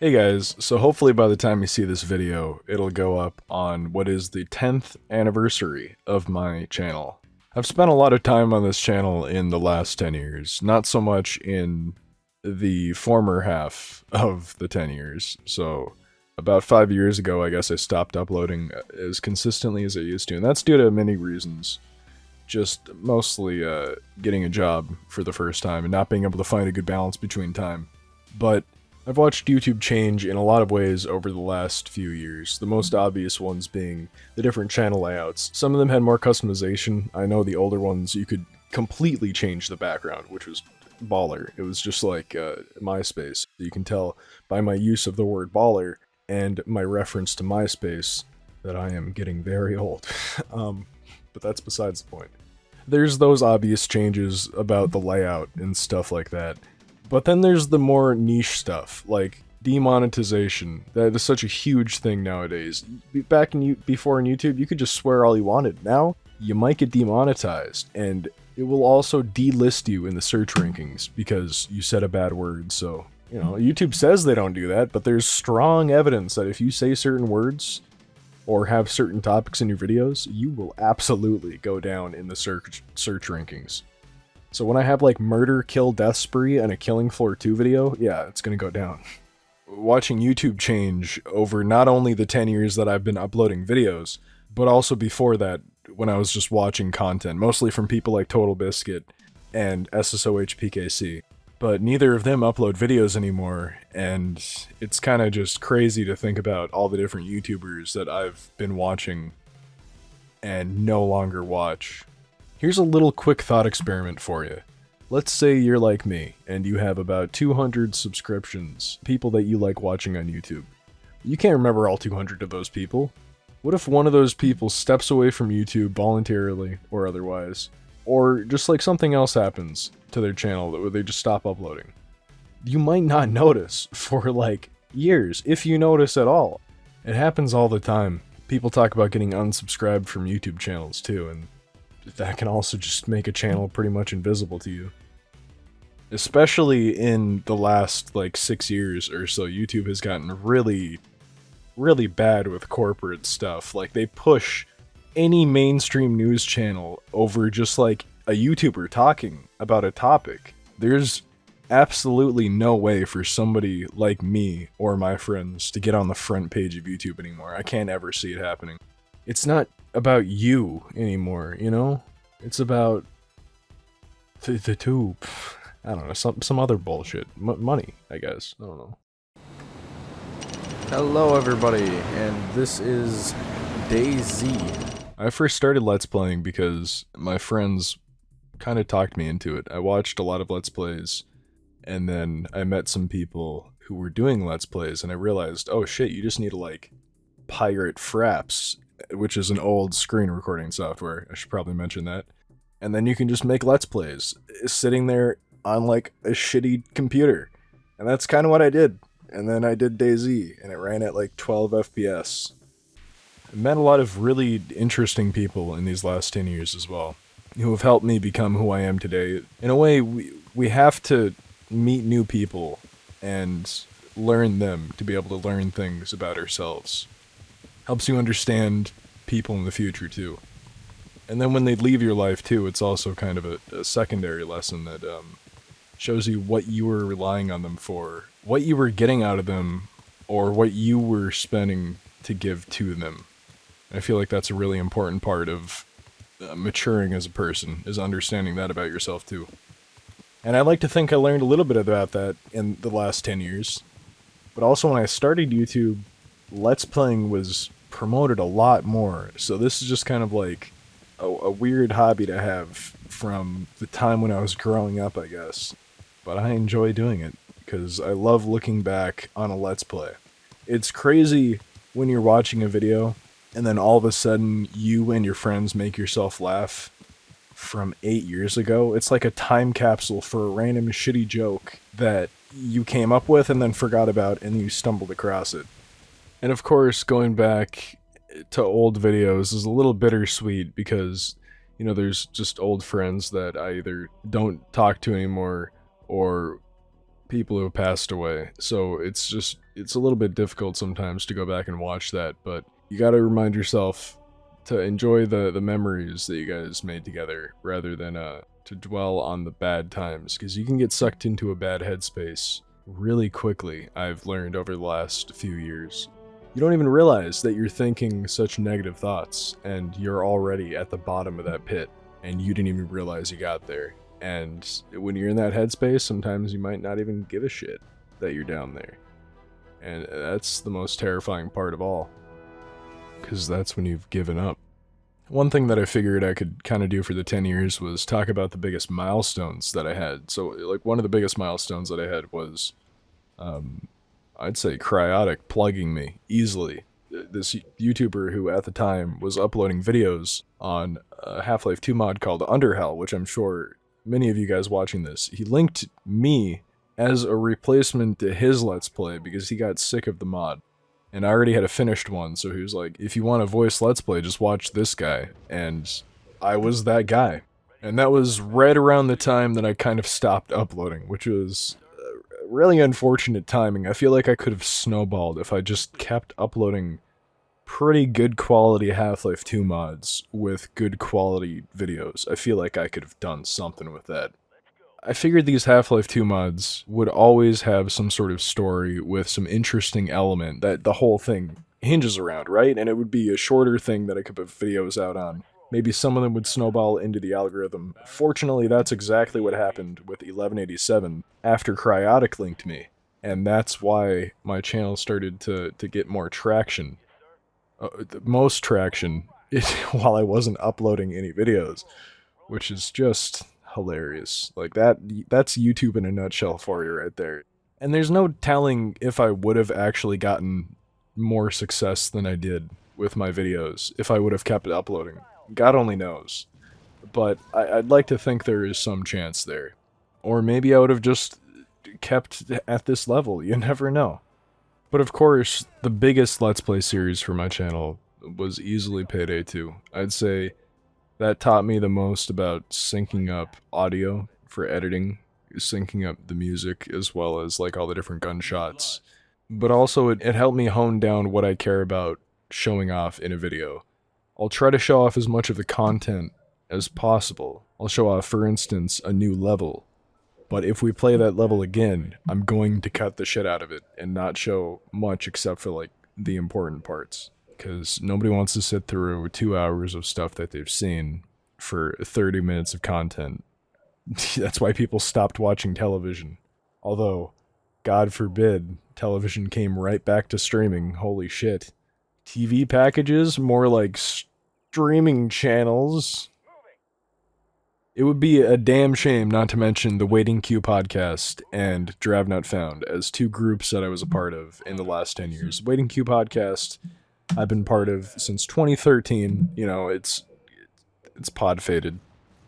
Hey guys, so hopefully by the time you see this video, it'll go up on what is the 10th anniversary of my channel. I've spent a lot of time on this channel in the last 10 years, not so much in the former half of the 10 years. So about 5 years ago, I guess I stopped uploading as consistently as I used to, and that's due to many reasons. Just mostly getting a job for the first time and not being able to find a good balance between time. But I've watched YouTube change in a lot of ways over the last few years, the most obvious ones being the different channel layouts. Some of them had more customization. I know the older ones you could completely change the background, which was baller. It was just like MySpace. You can tell by my use of the word baller and my reference to MySpace that I am getting very old. But that's besides the point. There's those obvious changes about the layout and stuff like that. But then there's the more niche stuff, like demonetization. That is such a huge thing nowadays. Before in YouTube, you could just swear all you wanted. Now, you might get demonetized, and it will also delist you in the search rankings because you said a bad word. So, you know, YouTube says they don't do that, but there's strong evidence that if you say certain words or have certain topics in your videos, you will absolutely go down in the search rankings. So when I have like murder, kill, death spree, and a Killing Floor 2 video, yeah, it's gonna go down. Watching YouTube change over not only the 10 years that I've been uploading videos, but also before that, when I was just watching content, mostly from people like Total Biscuit and SSOHPKC. But neither of them upload videos anymore, and it's kind of just crazy to think about all the different YouTubers that I've been watching and no longer watch. Here's a little quick thought experiment for you. Let's say you're like me, and you have about 200 subscriptions, people that you like watching on YouTube. You can't remember all 200 of those people. What if one of those people steps away from YouTube voluntarily, or otherwise, or just like something else happens to their channel where they just stop uploading? You might not notice for like years, if you notice at all. It happens all the time. People talk about getting unsubscribed from YouTube channels too, and that can also just make a channel pretty much invisible to you. Especially in the last like 6 years or so, YouTube has gotten really bad with corporate stuff. Like they push any mainstream news channel over just like a YouTuber talking about a topic. There's absolutely no way for somebody like me or my friends to get on the front page of YouTube anymore. I can't ever see it happening. It's not about you anymore, you know? It's about the tube. I don't know, some other bullshit. Money, I guess. I don't know. Hello everybody, and this is DayZ. I first started Let's Playing because my friends kind of talked me into it. I watched a lot of Let's Plays, and then I met some people who were doing Let's Plays, and I realized, oh shit, you just need to like pirate Fraps, which is an old screen recording software. I should probably mention that. And then you can just make Let's Plays sitting there on like a shitty computer. And that's kind of what I did. And then I did DayZ, and it ran at like 12 FPS. I met a lot of really interesting people in these last 10 years as well, who have helped me become who I am today. In a way, we have to meet new people and learn them to be able to learn things about ourselves. Helps you understand people in the future, too. And then when they leave your life, too, it's also kind of a secondary lesson that shows you what you were relying on them for, what you were getting out of them, or what you were spending to give to them. And I feel like that's a really important part of maturing as a person, is understanding that about yourself, too. And I like to think I learned a little bit about that in the last 10 years. But also when I started YouTube, Let's Playing was promoted a lot more, so this is just kind of like a weird hobby to have from the time when I was growing up, I guess. But I enjoy doing it, because I love looking back on a Let's Play. It's crazy when you're watching a video, and then all of a sudden you and your friends make yourself laugh from 8 years ago. It's like a time capsule for a random shitty joke that you came up with and then forgot about, and you stumbled across it. And of course, going back to old videos is a little bittersweet because, you know, there's just old friends that I either don't talk to anymore or people who have passed away, so it's a little bit difficult sometimes to go back and watch that, but you gotta remind yourself to enjoy the memories that you guys made together, rather than to dwell on the bad times, because you can get sucked into a bad headspace really quickly, I've learned over the last few years. You don't even realize that you're thinking such negative thoughts, and you're already at the bottom of that pit, and you didn't even realize you got there. And when you're in that headspace, sometimes you might not even give a shit that you're down there. And that's the most terrifying part of all, because that's when you've given up. One thing that I figured I could kind of do for the 10 years was talk about the biggest milestones that I had. So, like, one of the biggest milestones that I had was, I'd say, Cryotic plugging me easily. This YouTuber who at the time was uploading videos on a Half-Life 2 mod called Underhell, which I'm sure many of you guys watching this, he linked me as a replacement to his Let's Play because he got sick of the mod. And I already had a finished one, so he was like, if you want a voice Let's Play, just watch this guy. And I was that guy. And that was right around the time that I kind of stopped uploading, which was really unfortunate timing. I feel like I could have snowballed if I just kept uploading pretty good quality Half-Life 2 mods with good quality videos. I feel like I could have done something with that. I figured these Half-Life 2 mods would always have some sort of story with some interesting element that the whole thing hinges around, right? And it would be a shorter thing that I could put videos out on. Maybe some of them would snowball into the algorithm. Fortunately, that's exactly what happened with 1187 after Cryotic linked me. And that's why my channel started to get more traction. The most traction while I wasn't uploading any videos, which is just hilarious. Like, that's YouTube in a nutshell for you right there. And there's no telling if I would have actually gotten more success than I did with my videos if I would have kept uploading. God only knows. But I'd like to think there is some chance there. Or maybe I would have just kept at this level. You never know. But of course, the biggest Let's Play series for my channel was easily Payday 2. I'd say that taught me the most about syncing up audio for editing, syncing up the music, as well as like all the different gunshots. But also it helped me hone down what I care about showing off in a video. I'll try to show off as much of the content as possible. I'll show off, for instance, a new level. But if we play that level again, I'm going to cut the shit out of it and not show much except for like the important parts. Because nobody wants to sit through 2 hours of stuff that they've seen for 30 minutes of content. That's why people stopped watching television. Although, God forbid, television came right back to streaming. Holy shit. TV packages? More like streaming channels. It would be a damn shame not to mention the UnkemptCube podcast and Drav Not Found as two groups that I was a part of in the last 10 years. UnkemptCube podcast I've been part of since 2013. You know, it's pod faded.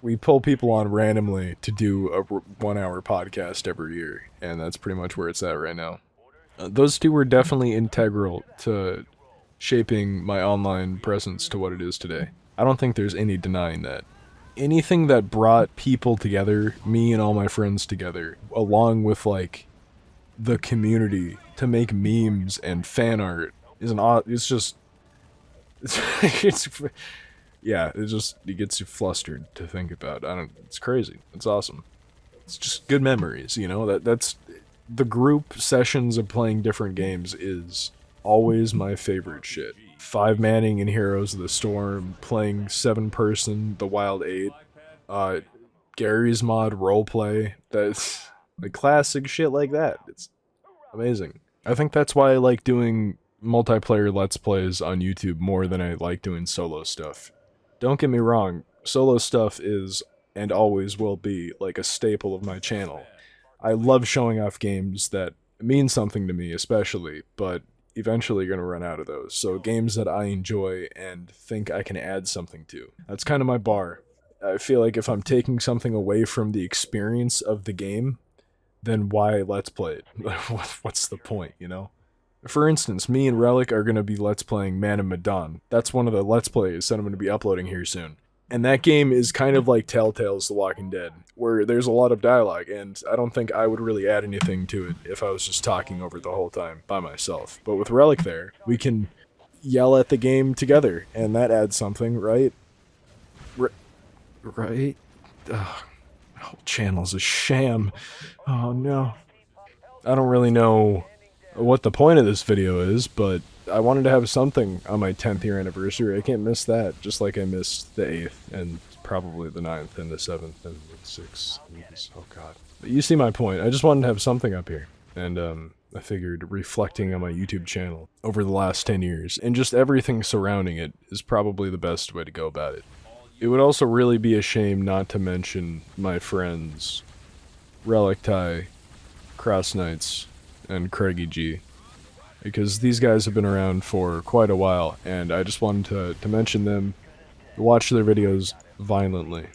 We pull people on randomly to do a 1 hour podcast every year, and that's pretty much where it's at right now. Those two were definitely integral to shaping my online presence to what it is today. I don't think there's any denying that. Anything that brought people together, me and all my friends together, along with like the community to make memes and fan art, yeah, it gets you flustered to think about. It's crazy. It's awesome. It's just good memories, you know? That's the group sessions of playing different games is always my favorite shit. 5-manning in Heroes of the Storm, playing 7-person The Wild 8, Gary's Mod roleplay, that's like classic shit like that. It's amazing. I think that's why I like doing multiplayer Let's Plays on YouTube more than I like doing solo stuff. Don't get me wrong, solo stuff is, and always will be, like a staple of my channel. I love showing off games that mean something to me especially, but eventually you're gonna run out of those. So games that I enjoy and think I can add something to. That's kind of my bar. I feel like if I'm taking something away from the experience of the game, then why Let's Play it? What's the point, you know? For instance, me and Relic are gonna be Let's Playing Man of Medan. That's one of the Let's Plays that I'm gonna be uploading here soon. And that game is kind of like Telltale's The Walking Dead, where there's a lot of dialogue, and I don't think I would really add anything to it if I was just talking over it the whole time by myself. But with Relic there, we can yell at the game together, and that adds something, right? Right? Ugh, my whole channel's a sham. Oh no. I don't really know what the point of this video is, but I wanted to have something on my 10th year anniversary. I can't miss that, just like I missed the 8th, and probably the 9th, and the 7th, and the 6th. Oh god. But you see my point. I just wanted to have something up here, and I figured reflecting on my YouTube channel over the last 10 years, and just everything surrounding it, is probably the best way to go about it. It would also really be a shame not to mention my friends, Relic Ty, Cross Knights, and Craigie G, because these guys have been around for quite a while, and I just wanted to mention them, watch their videos violently,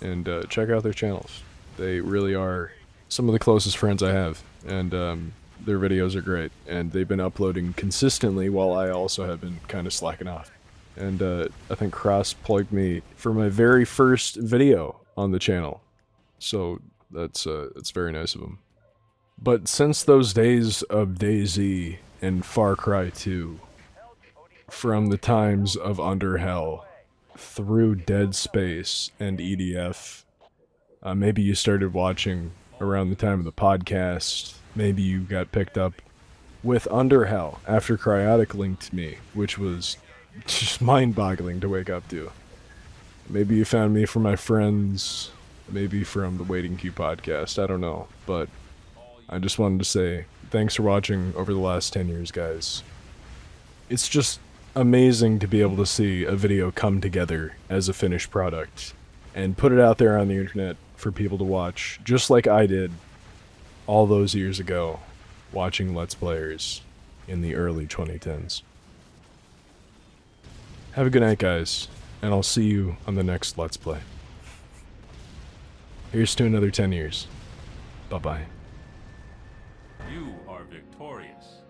and check out their channels. They really are some of the closest friends I have, and their videos are great, and they've been uploading consistently while I also have been kind of slacking off. And I think Cross plugged me for my very first video on the channel, so that's very nice of him. But since those days of DayZ and Far Cry 2, from the times of Under Hell, through Dead Space and EDF, maybe you started watching around the time of the podcast, maybe you got picked up with Under Hell after Cryotic linked me, which was just mind-boggling to wake up to. Maybe you found me from my friends, maybe from the UnkemptCube podcast, I don't know, but I just wanted to say thanks for watching over the last 10 years, guys. It's just amazing to be able to see a video come together as a finished product and put it out there on the internet for people to watch, just like I did all those years ago, watching Let's Players in the early 2010s. Have a good night, guys, and I'll see you on the next Let's Play. Here's to another 10 years. Bye-bye. You are victorious.